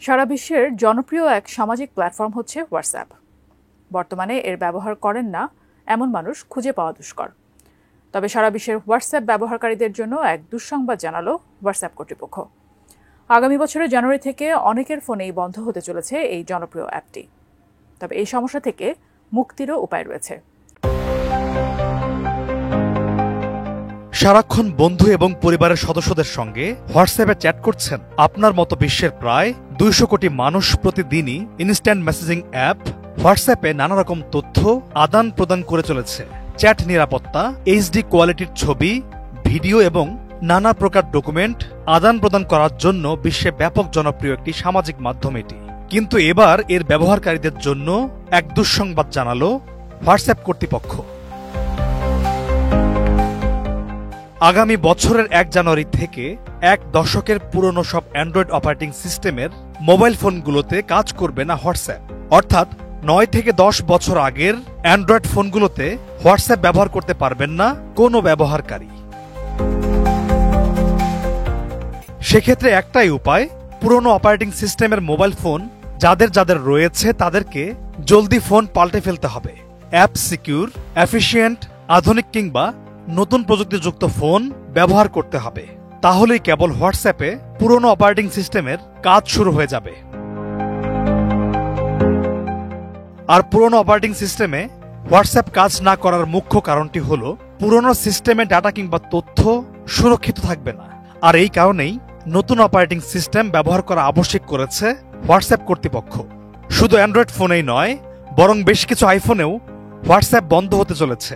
সারা বিশ্বের জনপ্রিয় এক সামাজিক প্ল্যাটফর্ম হচ্ছে হোয়াটসঅ্যাপ। বর্তমানে এর ব্যবহার করেন না এমন মানুষ খুঁজে পাওয়া দুষ্কর। তবে সারা বিশ্বের হোয়াটসঅ্যাপ ব্যবহারকারীদের জন্য এক দুঃসংবাদ জানালো হোয়াটসঅ্যাপ কর্তৃপক্ষ। আগামী বছরের জানুয়ারি থেকে অনেকের ফোনেই বন্ধ হতে চলেছে এই জনপ্রিয় অ্যাপটি। তবে এই সমস্যা থেকে মুক্তিরও উপায় রয়েছে। সারাক্ষণ বন্ধু এবং পরিবারের সদস্যদের সঙ্গে হোয়াটসঅ্যাপে চ্যাট করছেন আপনার মতো বিশ্বের প্রায় 200 কোটি মানুষ প্রতিদিনই ইনস্ট্যান্ট মেসেজিং অ্যাপ হোয়াটসঅ্যাপে নানা রকম তথ্য আদান প্রদান করে চলেছে। চ্যাট নিরাপত্তা, এইচডি কোয়ালিটির ছবি, ভিডিও এবং নানা প্রকার ডকুমেন্ট আদান প্রদান করার জন্য বিশ্বে ব্যাপক জনপ্রিয় একটি সামাজিক মাধ্যম এটি। কিন্তু এবার এর ব্যবহারকারীদের জন্য এক দুঃসংবাদ জানালো হোয়াটসঅ্যাপ কর্তৃপক্ষ। আগামী বছরের 1 জানুয়ারি থেকে 1 দশকের পুরনো সব অ্যান্ড্রয়েড অপারেটিং সিস্টেমের মোবাইল ফোনগুলোতে কাজ করবে না হোয়াটসঅ্যাপ। অর্থাৎ 9 থেকে 10 বছর আগের অ্যান্ড্রয়েড ফোনগুলোতে হোয়াটসঅ্যাপ ব্যবহার করতে পারবেন না কোনো ব্যবহারকারী। সেক্ষেত্রে একটাই উপায়, পুরনো অপারেটিং সিস্টেমের মোবাইল ফোন যাদের যাদের রয়েছে তাদেরকে জলদি ফোন পাল্টে ফেলতে হবে। অ্যাপ সিকিউর, এফিশিয়েন্ট, আধুনিক কিংবা নতুন প্রযুক্তিযুক্ত ফোন ব্যবহার করতে হবে। তাহলেই কেবল হোয়াটসঅ্যাপে পুরনো অপারেটিং সিস্টেমের কাজ শুরু হয়ে যাবে। আর পুরনো অপারেটিং সিস্টেমে হোয়াটসঅ্যাপ কাজ না করার মুখ্য কারণটি হল পুরনো সিস্টেমে ডাটা কিংবা তথ্য সুরক্ষিত থাকবে না। আর এই কারণেই নতুন অপারেটিং সিস্টেম ব্যবহার করা আবশ্যক করেছে হোয়াটসঅ্যাপ কর্তৃপক্ষ। শুধু অ্যান্ড্রয়েড ফোনেই নয়, বরং বেশ কিছু আইফোনেও হোয়াটসঅ্যাপ বন্ধ হতে চলেছে।